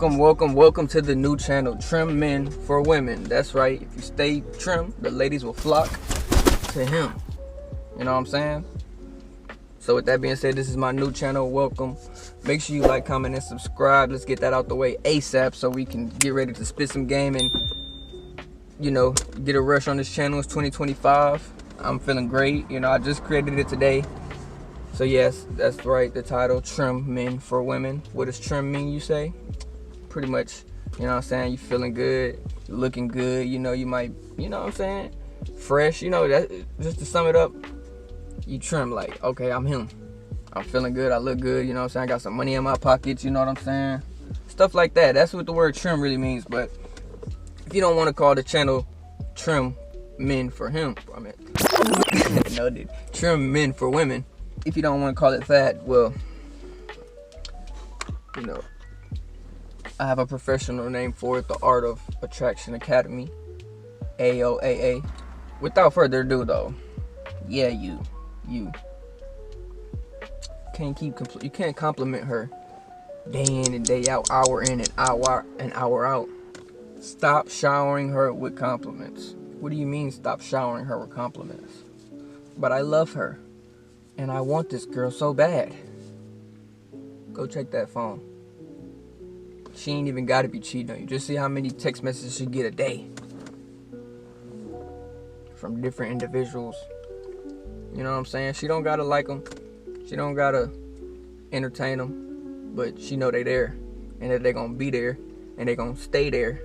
Welcome to the new channel, Trim Men for Women. That's right. If you stay trim, the ladies will flock to him. You know what I'm saying? So with that being said, this is my new channel. Welcome. Make sure you like, comment, and subscribe. Let's get that out the way ASAP so we can get ready to spit some game and, you know, get a rush on this channel. It's 2025. I'm feeling great. You know, I just created it today. So yes, that's right, the title, Trim Men for Women. What does trim mean, you say? Pretty much, you know what I'm saying, you feeling good, you looking good, you know, you might, you know what I'm saying, fresh, you know, that, just to sum it up, you trim like, okay, I'm him. I'm feeling good, I look good, you know what I'm saying, I got some money in my pockets, you know what I'm saying? Stuff like that, that's what the word trim really means. But if you don't want to call the channel Trim Men for Him, I mean, no, dude, Trim Men for Women. If you don't want to call it that, well, you know, I have a professional name for it, the Art of Attraction Academy, AOAA. Without further ado, though, yeah, you can't compliment her day in and day out, hour in and hour out. Stop showering her with compliments. What do you mean, stop showering her with compliments? But I love her. And I want this girl so bad. Go check that phone. She ain't even gotta be cheating on you. Just see how many text messages she get a day. From different individuals. You know what I'm saying? She don't gotta like them. She don't gotta entertain them. But she know they there. And that they gonna be there. And they gonna stay there.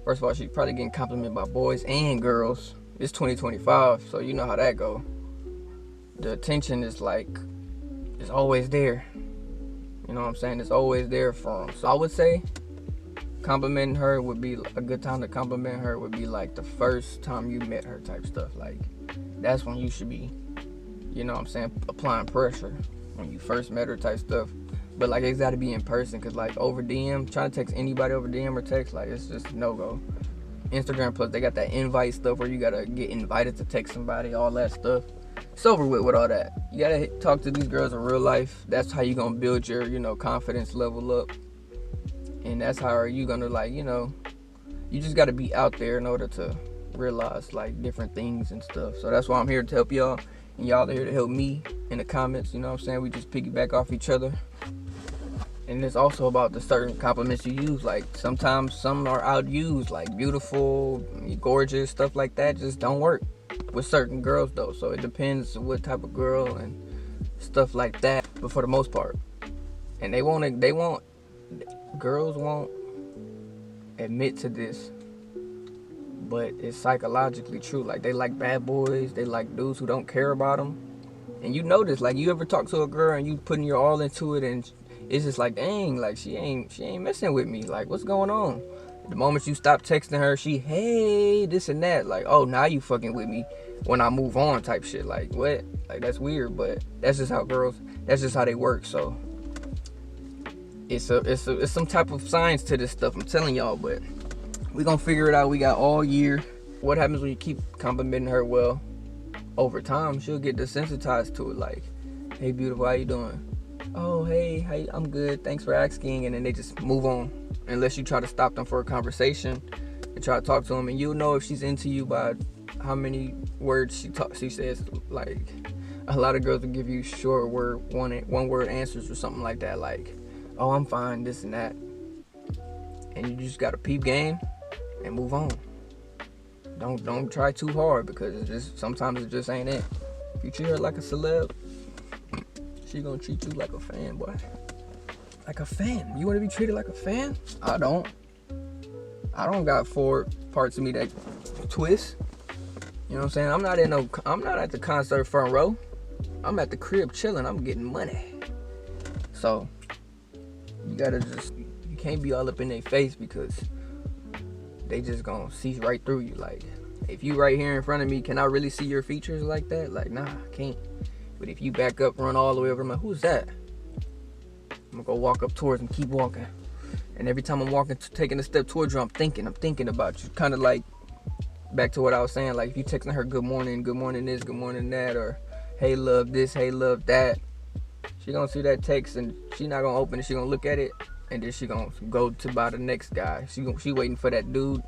First of all, she probably getting complimented by boys and girls. It's 2025, so you know how that go. The attention is like, it's always there. You know what I'm saying? It's always there for them. So I would say complimenting her would be a good time to compliment her would be like the first time you met her type stuff. Like, that's when you should be, you know what I'm saying, applying pressure when you first met her type stuff. But like, it's got to be in person, because like over DM, trying to text anybody over DM or text, like, it's just no-go. Instagram plus they got that invite stuff where you got to get invited to text somebody, all that stuff. It's over with all that. You gotta talk to these girls in real life. That's how you gonna build your, you know, confidence level up. And that's how are you gonna, like, you know, you just gotta be out there in order to realize like different things and stuff. So that's why I'm here to help y'all, and y'all are here to help me in the comments. You know what I'm saying? We just piggyback off each other. And it's also about the certain compliments you use. Like, sometimes some are outused, like beautiful, gorgeous, stuff like that just don't work with certain girls though. So it depends what type of girl and stuff like that. But for the most part, and girls won't admit to this, but it's psychologically true. Like, they like bad boys, they like dudes who don't care about them. And you notice, like, you ever talk to a girl and you putting your all into it, and it's just like, dang, like she ain't messing with me. Like, what's going on? The moment you stop texting her, she, hey, this and that. Like, oh, now you fucking with me when I move on type shit. Like, what? Like, that's weird, but that's just how girls, that's just how they work. So it's some type of science to this stuff, I'm telling y'all. But we gonna figure it out. We got all year. What happens when you keep complimenting her? Well, over time, she'll get desensitized to it. Like, hey, beautiful, how you doing? Oh, hey, I'm good, thanks for asking. And then they just move on, unless you try to stop them for a conversation and try to talk to them. And you'll know if she's into you by how many words she says. Like, a lot of girls will give you short one word answers or something like that, like, oh, I'm fine, this and that. And you just gotta peep game and move on. Don't try too hard, because sometimes it just ain't it. If you treat her like a celeb, she gonna treat you like a fan, boy. Like a fan. You wanna be treated like a fan? I don't got 4 parts of me that twist. You know what I'm saying? I'm not at the concert front row. I'm at the crib chilling. I'm getting money. So you can't be all up in their face, because they just gonna see right through you. Like, if you right here in front of me, can I really see your features like that? Like, nah, I can't. But if you back up, run all the way over, I'm like, who's that? I'm gonna go walk up towards him, keep walking. And every time I'm walking, taking a step towards you, I'm thinking about you. Kind of like, back to what I was saying, like, if you texting her good morning this, good morning that, or hey love this, hey love that, she gonna see that text and she not gonna open it. She gonna look at it and then she gonna go to buy the next guy. She waiting for that dude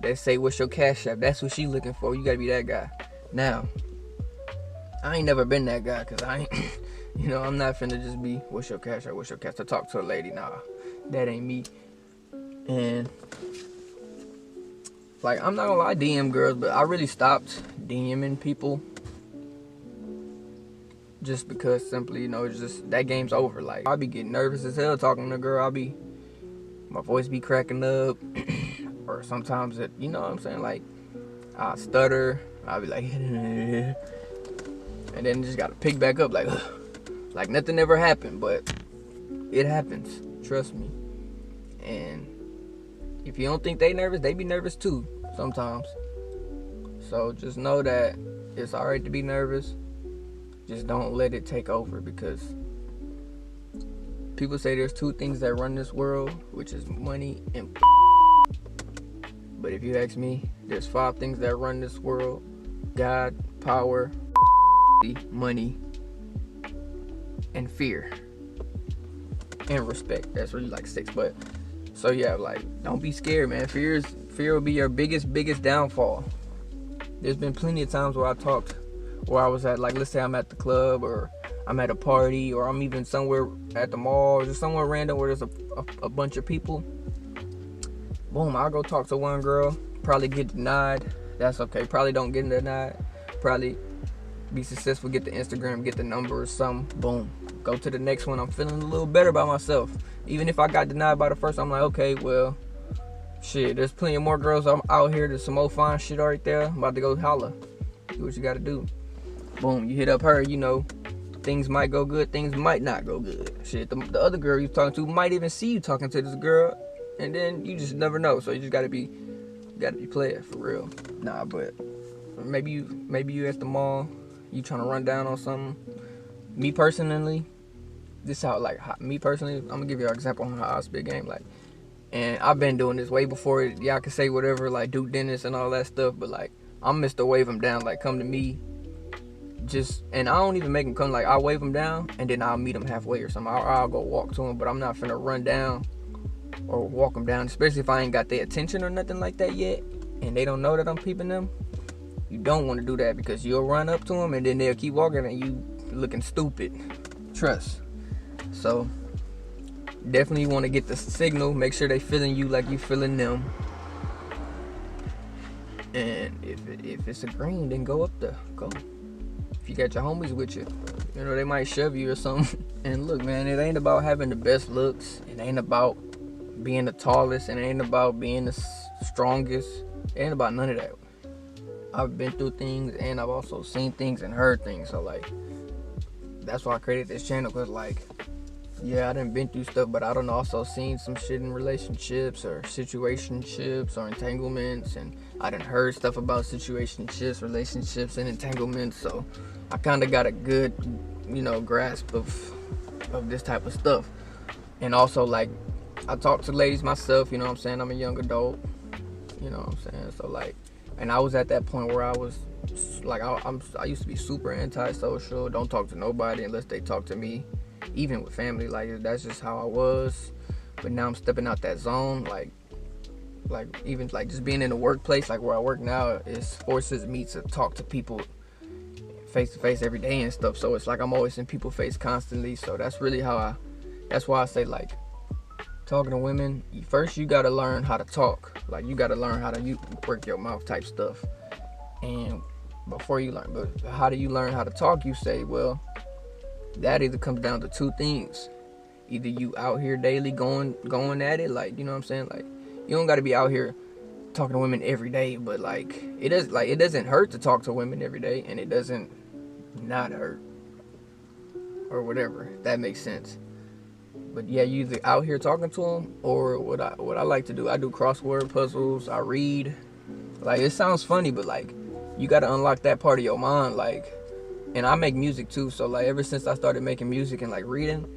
that say, "What's your cash app?" That's what she looking for. You gotta be that guy. Now, I ain't never been that guy, cause I ain't, I'm not finna just be, "What's your cash app? What's your cash app?" to talk to a lady. Nah, that ain't me. And like, I'm not gonna lie, DM girls, but I really stopped DMing people. Just because simply, it's just, that game's over. Like, I'll be getting nervous as hell talking to a girl. My voice be cracking up. Or sometimes it, you know what I'm saying? Like, I stutter. I'll be like, and then just gotta pick back up like nothing ever happened. But it happens. Trust me. And if you don't think they nervous, they be nervous too sometimes. So just know that it's alright to be nervous. Just don't let it take over, because people say there's 2 things that run this world, which is money and but if you ask me, there's 5 things that run this world: God, power, money, and fear. And respect. That's really like 6. But so yeah, like, don't be scared, man. Fear will be your biggest downfall. There's been plenty of times where I was at, like, let's say I'm at the club, or I'm at a party, or I'm even somewhere at the mall, or just somewhere random where there's a bunch of people. Boom, I'll go talk to one girl, probably get denied. That's okay. Probably don't get denied. Probably be successful, get the Instagram, get the number or something. Boom. Go to the next one. I'm feeling a little better about myself. Even if I got denied by the first, I'm like, okay, well, shit, there's plenty of more girls out here. There's some more fine shit right there. I'm about to go holla. Do what you gotta do. Boom, you hit up her, things might go good, things might not go good. Shit, the other girl you talking to might even see you talking to this girl, and then you just never know. So you just gotta be playing for real. Nah, but maybe you at the mall, you trying to run down on something. Me personally, this how, like, me personally, I'm gonna give you an example on how I spit game, like, and I've been doing this way before y'all can say whatever, like Duke Dennis and all that stuff, but like, I'm Mr. Wave them down, like, come to me. And I don't even make them come. Like, I'll wave them down, and then I'll meet them halfway or something. I'll go walk to them, but I'm not finna run down or walk them down, especially if I ain't got their attention or nothing like that yet, and they don't know that I'm peeping them. You don't want to do that, because you'll run up to them, and then they'll keep walking, and you looking stupid. Trust. So definitely want to get the signal. Make sure they feeling you like you feeling them. And if it's a green, then go up there. Go. If you got your homies with you, they might shove you or something. And look, man, it ain't about having the best looks. It ain't about being the tallest. It ain't about being the strongest. It ain't about none of that. I've been through things, and I've also seen things and heard things. So, like, that's why I created this channel, because, like, yeah, I done been through stuff, but I done also seen some shit in relationships or situationships or entanglements, and I done heard stuff about situationships, relationships, and entanglements. So I kind of got a good, grasp of this type of stuff. And also, like, I talk to ladies myself, you know what I'm saying? I'm a young adult, you know what I'm saying? So, like, and I was at that point where I was, like, I used to be super antisocial. Don't talk to nobody unless they talk to me, even with family. Like, that's just how I was. But now I'm stepping out that zone, like even like just being in the workplace, like where I work now, it forces me to talk to people face to face every day and stuff. So it's like I'm always in people's face constantly. So that's really that's why I say, like, talking to women, first you gotta learn how to talk. Like, you gotta learn how to work your mouth type stuff. And before you learn, but how do you learn how to talk? You say, well, that either comes down to 2 things. Either you out here daily going at it, like, you know what I'm saying? Like, you don't got to be out here talking to women every day, but like, it doesn't hurt to talk to women every day, and it doesn't not hurt or whatever. That makes sense. But yeah, you either out here talking to them, or what I like to do, I do crossword puzzles, I read. Like, it sounds funny, but like, you got to unlock that part of your mind. Like, and I make music too, so like, ever since I started making music and like reading,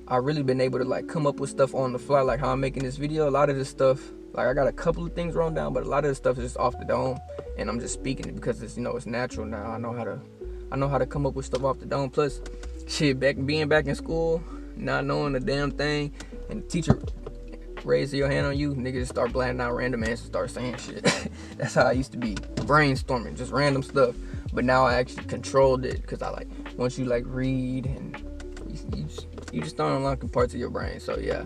I've really been able to like come up with stuff on the fly, like how I'm making this video. A lot of this stuff, like, I got a couple of things written down, but a lot of this stuff is just off the dome, and I'm just speaking it because it's, it's natural now. I know how to come up with stuff off the dome. Plus, shit, being back in school, not knowing a damn thing, and the teacher raise your hand on you, niggas just start blanding out random answers, start saying shit. That's how I used to be, brainstorming, just random stuff. But now I actually controlled it, because I like, once you like read, and you just start unlocking parts of your brain. So yeah,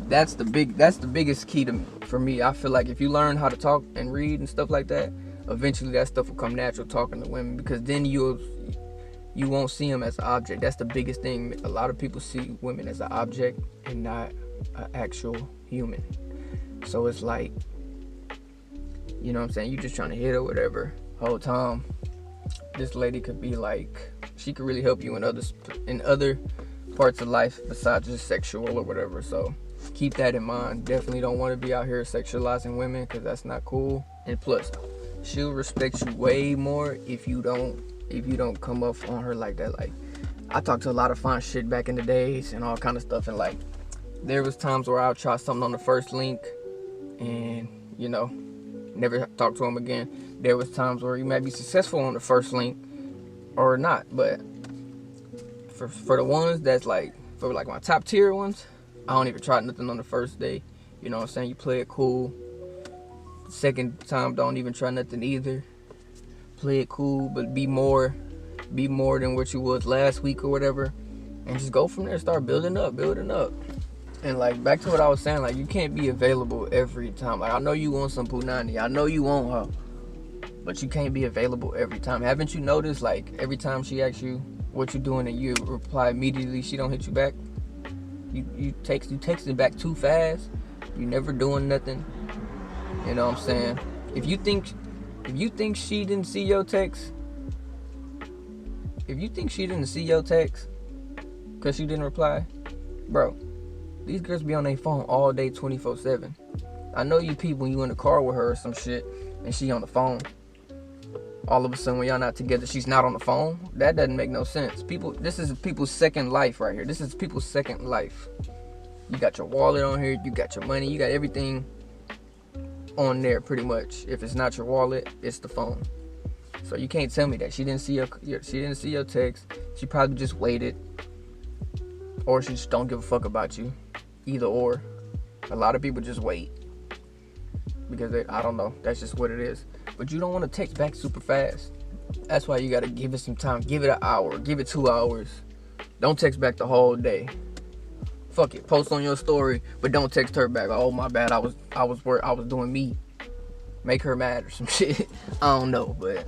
that's the biggest key for me. I feel like if you learn how to talk and read and stuff like that, eventually that stuff will come natural, talking to women, because then you won't see them as an object. That's the biggest thing. A lot of people see women as an object and not an actual human. So it's like, you know what I'm saying, you just trying to hit or whatever. Whole time, this lady could be like, she could really help you in other parts of life besides just sexual or whatever. So keep that in mind. Definitely don't want to be out here sexualizing women, because that's not cool. And plus, she'll respect you way more if you don't come up on her like that. Like, I talked to a lot of fine shit back in the days and all kind of stuff, and like, there was times where I would try something on the first link and, you know, never talk to him again. There was times where you might be successful on the first link or not, but for the ones that's like, for like my top tier ones, I don't even try nothing on the first day. You know what I'm saying? You play it cool. Second time, don't even try nothing either. Play it cool, but be more than what you was last week or whatever, and just go from there. Start building up. And like, back to what I was saying, like, you can't be available every time. Like, I know you want some punani, I know you want her, but you can't be available every time. Haven't you noticed, like, every time she asks you what you doing and you reply immediately, she don't hit you back? You texting back too fast. You never doing nothing. You know what I'm saying? If you think she didn't see your text, because she didn't reply, bro, these girls be on their phone all day 24/7. I know you people, when you in the car with her or some shit and she on the phone, all of a sudden when y'all not together, she's not on the phone. That doesn't make no sense. This is people's second life right here. This is people's second life. You got your wallet on here, you got your money, you got everything on there pretty much. If it's not your wallet, it's the phone. So you can't tell me that she didn't see your text. She probably just waited, or she just don't give a fuck about you. Either or. A lot of people just wait because I don't know, that's just what it is. But you don't want to text back super fast. That's why you got to give it some time. Give it an hour, give it 2 hours. Don't text back the whole day. Fuck it, post on your story, but don't text her back. Oh, my bad, I was doing me. Make her mad or some shit. I don't know, but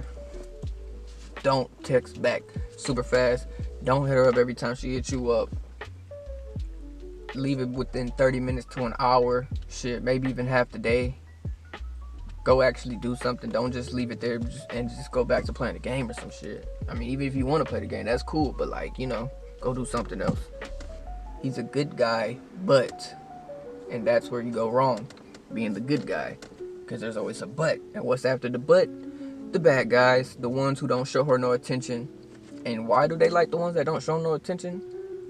don't text back super fast. Don't hit her up every time she hits you up. Leave it within 30 minutes to an hour. Shit, maybe even half the day. Go actually do something. Don't just leave it there and just go back to playing the game or some shit. I mean, even if you want to play the game, that's cool, but like, you know, go do something else. He's a good guy, and that's where you go wrong, being the good guy, because there's always a but. And what's after the but? The bad guys, the ones who don't show her no attention. And why do they like the ones that don't show no attention?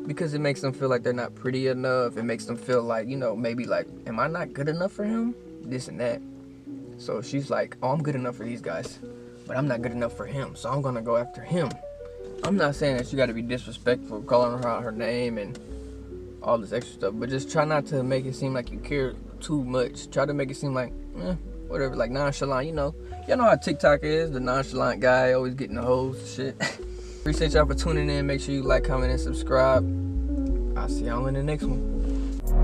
Because it makes them feel like they're not pretty enough. It makes them feel like, you know, maybe like, am I not good enough for him? This and that. So she's like, oh, I'm good enough for these guys, but I'm not good enough for him, so I'm gonna go after him. I'm not saying that you gotta be disrespectful, calling her out her name and all this extra stuff, but just try not to make it seem like you care too much. Try to make it seem like, whatever, like nonchalant, you know. Y'all know how TikTok is, the nonchalant guy always getting the hoes and shit. Appreciate y'all for tuning in. Make sure you like, comment, and subscribe. I'll see y'all in the next one.